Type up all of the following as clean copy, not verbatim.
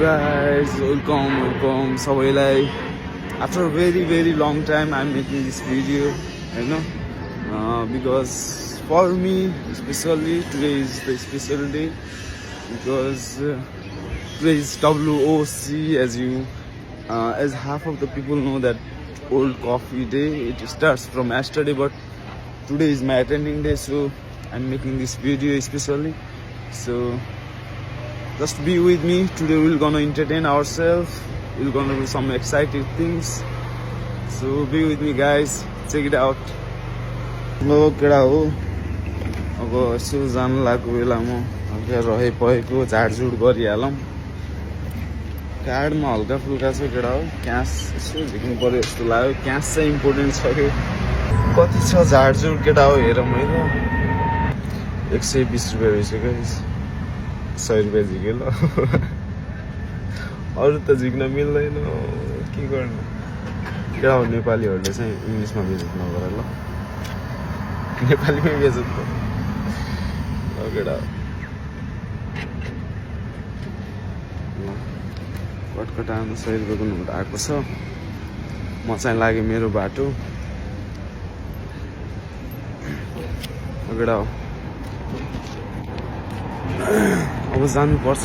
guys, welcome सबैलाई. After a very long time I'm making this video, you know, because for me especially today is the special day because today is WOC, as half of the people know that World Coffee Day. It starts from yesterday, but today is my attending day, so I'm making this video especially. So just be with me. Today we're gonna entertain ourselves. We're gonna do some exciting things. So be with me, guys. Check it out. Hello, केडा हो अब यसो जान लागेको बेलामा रहे परेको झाडझुड गरिहालौँ. कार्डमा हल्का फुल्का छ केडा हो. क्यास यसो झिक्नु पर्यो जस्तो लाग्यो. क्यास चाहिँ इम्पोर्टेन्ट छ कि कति छ झाडझुड केटा हो. हेर मैले 120 रुपियाँ रहेछ गाइस. 100 रुपियाँ झिक्यो ल. अरू त झिक्न मिल्दैन. के गर्नु केटा हो. नेपालीहरूले चाहिँ इङ्ग्लिसमा बेचेत नगर ल. नेपालीमै बेचेत केटा हो. कटकटामा 100 रुपियाँको नोट आएको छ. म चाहिँ लाग्यो मेरो बाटो. केटा हो अब जानुपर्छ.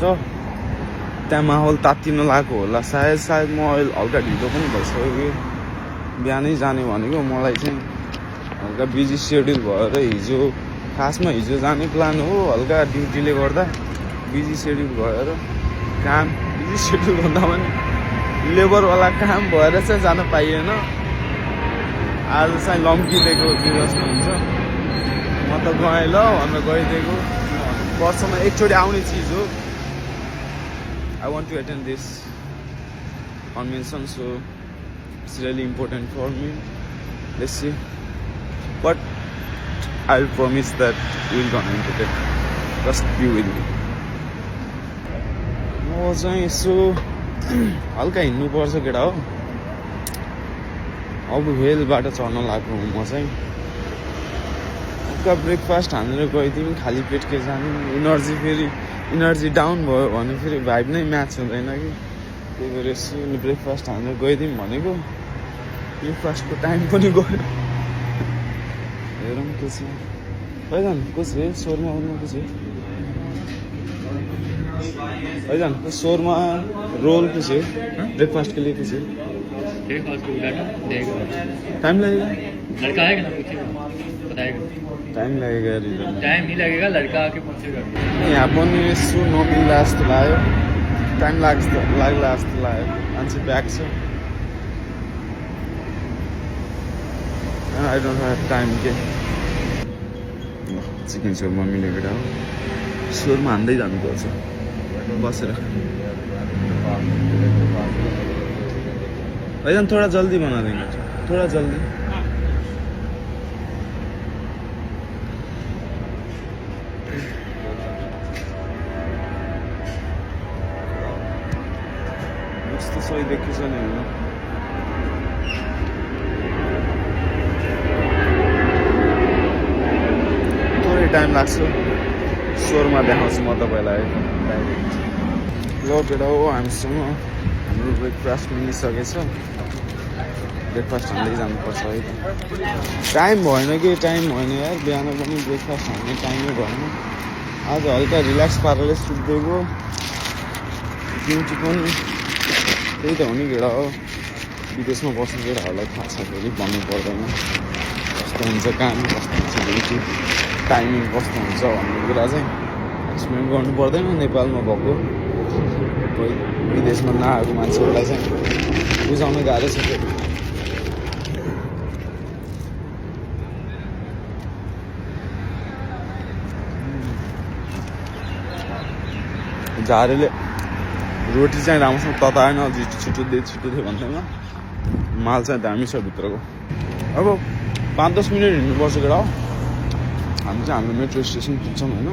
त्यहाँ माहौल तात्तिन लागेको होला सायद म हल्का ढिलो पनि भइसक्यो कि बिहानै जाने भनेको. मलाई चाहिँ हल्का बिजी सेड्युल भएर खासमा हिजो जाने प्लान हो. हल्का ड्युटीले गर्दा बिजी सेड्युल भएर बिजी सेड्युल भन्दा पनि लेबरवाला काम भएर चाहिँ जान पाइएन. आज चाहिँ लम्किदिएको जस्तो हुन्छ. म त गएँ ल भनेर गइदिएको. वर्षमा एकचोटि आउने चिज हो. I want to attend this convention, so it's really important for me. Let's see. But I'll promise that we'll gonna entertain. Just be with me. म चाहिँ यसो हल्का हिँड्नुपर्छ केटा हो. अब हेलबाट चढ्न लाग्यो. म चाहिँ हल्का ब्रेकफास्ट हानेर गइदिउँ. खाली पेट के जाने. इनर्जी डाउन भयो भने फेरि भाइब नै म्याच हुँदैन कि. त्यही भएर यसो ब्रेकफास्ट हानेर गइदिउँ भनेको. ब्रेकफास्टको टाइम पनि गयो. हेरौँ के छ. भाइजान कुछ है शोरमा कुछ है. भाईजान तो शोरमा रोल कुछ है. ब्रेकफास्ट के लिए कुछ है. टाइम लगेगा. लड़का आएगा ना पूछेगा बताएगा. टाइम लगेगा. टाइम नहीं लगेगा. लड़का आके पूछेगा. यहाँ पनि यसो नमिल्ला जस्तो लाग्यो. टाइम लाग्ला जस्तो लाग्यो. मान्छे ब्याक छ. आई डोन्ट ह्याभ टाइम के. चिकन शोरमा मिलेको हो. शोरमा हान्दै जानुपर्छ बसेर. भाइजान थोड़ा जल्दी बना देंगे. थोड़ा जल्दी. यस्तो सही देखिन्छ नि होइन. थोरै टाइम लाग्छ. शोरमा देखाउँछु म तपाईँलाई डाइरेक्ट. ल केटा हो हामीसँग हाम्रो ब्रेकफास्ट मिलिसकेछ. ब्रेकफास्ट हान्दै जानुपर्छ है त. टाइम भएन कि टाइम भएन यार. बिहान पनि ब्रेकफास्ट हान्ने टाइमै भएन. आज हल्का रिल्याक्स पाराले सुत्दिएको. ड्युटी पनि त्यही त हो नि केटा हो. विदेशमा बस्ने केटाहरूलाई थाहा छ फेरि भन्नु पर्दैन कस्तो हुन्छ काम, कस्तो हुन्छ ड्युटी, टाइमिङ कस्तो हुन्छ भन्ने कुरा चाहिँ एक्सप्लेन गर्नु पर्दैन. नेपालमा भएको विदेशमा नआएको मान्छेहरूलाई चाहिँ बुझाउनु गाह्रो छ. झारेले रोटी चाहिँ राम्रोसँग तताएन. छिटो दे भन्दैमा माल चाहिँ दामी छ भित्रको. अब 5-10 मिनट हिँड्नुपर्छ केटा हो. हामी चाहिँ हाम्रो मेट्रो स्टेसन पुग्छौँ होइन.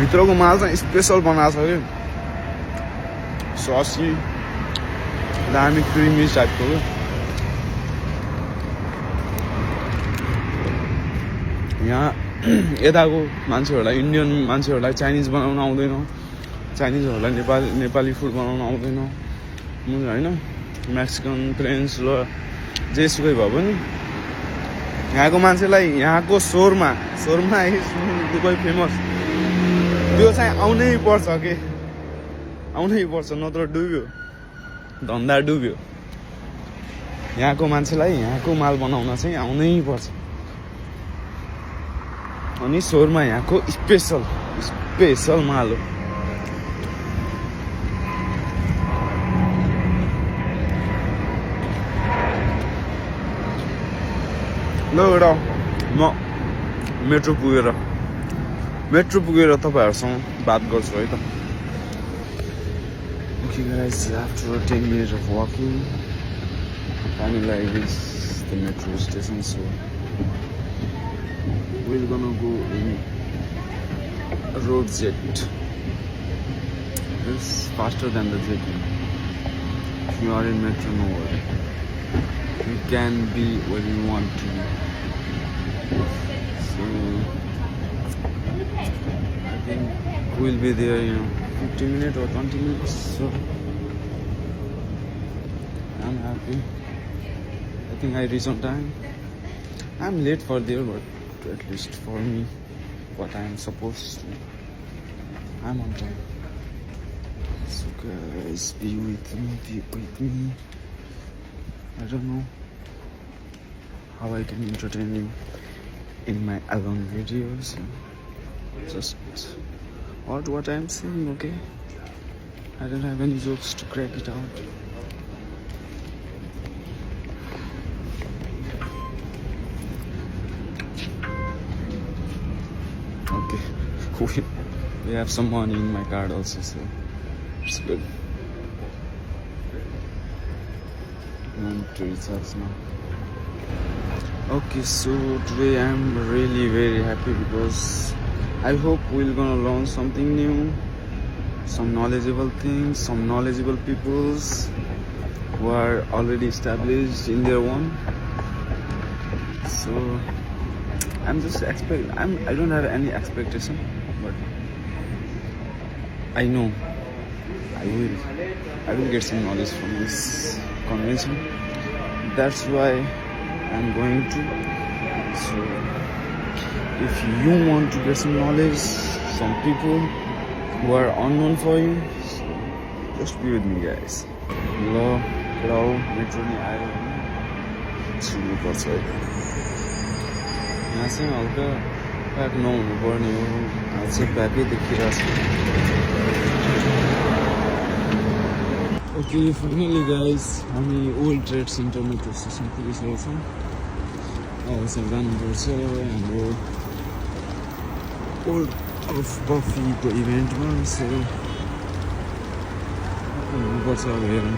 भित्रको माल चाहिँ स्पेसल बनाएको छ कि. ससी दामी क्रिमी टाइपको हो. यहाँ यताको मान्छेहरूलाई, इन्डियन मान्छेहरूलाई चाइनिज बनाउन आउँदैन. चाइनिजहरूलाई नेपाली फुड बनाउन आउँदैन होइन मेक्सिकन फ्रेन्च र जेसुकै भए पनि यहाँको मान्छेलाई यहाँको शोरमा इज दुबई फेमस त्यो चाहिँ आउनै पर्छ के आउनै पर्छ नत्र डुब्यो धन्दा डुब्यो यहाँको मान्छेलाई यहाँको माल बनाउन चाहिँ आउनै पर्छ अनि शोरमा यहाँको स्पेसल माल हो ल एउटा म मेट्रो पुगेर तपाईँहरूसँग बात गर्छु है त Okay guys, after 10 minutes of walking, finally I reached the metro station, so we're gonna go in road jet. It's faster than the jet. If you are in metro, no worry. You can be where you want to be. So I think we'll be there, 15 minutes or 20 minutes. So I'm happy. I think I reached on time. I'm late for there, but at least for me, what I'm supposed to, I'm on time. So guys, be with me. I don't know how I can entertain you in my alone videos. Just what I'm saying, okay? I don't have any jokes to crack it out. Okay, we have some money in my card also, so it's good. I'm to recharge now. Okay, so today I'm really very happy because I hope we're gonna learn something new, some knowledgeable things, some knowledgeable peoples who are already established in their one. So I'm just I don't have any expectation, but I know I will get some knowledge from this convention. That's why I'm going to. So if you want to get some knowledge, some people who are unknown for you, so just be with me guys. Hello, metro ni आयो सुन्नु पर्छ है यहाँ चाहिँ हल्का pack नहुनु पर्ने हो आज चाहिँ प्याकै देखिरहेछ ओके फाइनली गाइज हामी old trade centre metro station पुगिसकेको छौँ अब चाहिँ जानुपर्छ हाम्रो ओल्ड अफ कफीको इभेन्टमा सो हुनुपर्छ अब हेरौँ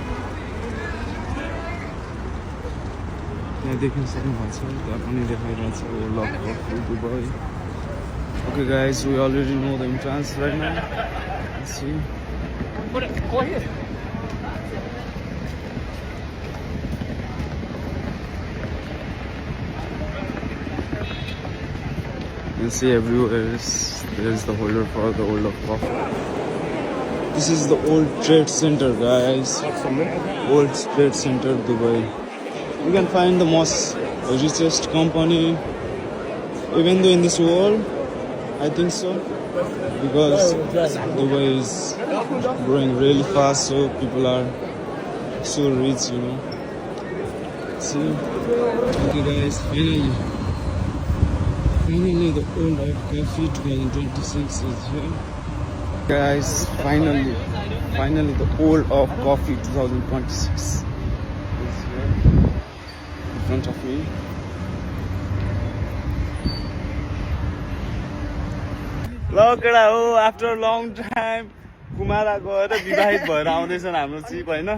त्यहाँ देख्न सक्नुभएको छ त्यहाँ पनि देखाइरहेको छ old of coffee Dubai okay guys we already know the entrance right now see You can see everywhere there is the holder for the old of coffee. This is the Old Trade Center, guys. Old Trade Center, Dubai. You can find the most richest company, even though in this world, I think so, because Dubai is growing really fast, so people are so rich, See, okay, guys, Finally, the Old of Coffee 2026 is here. Guys, finally, the Old of Coffee 2026 is here in front of me. Look at after a long time, Kumara गएर विवाहित भएर आउँदैछन् हाम्रो cheap हैन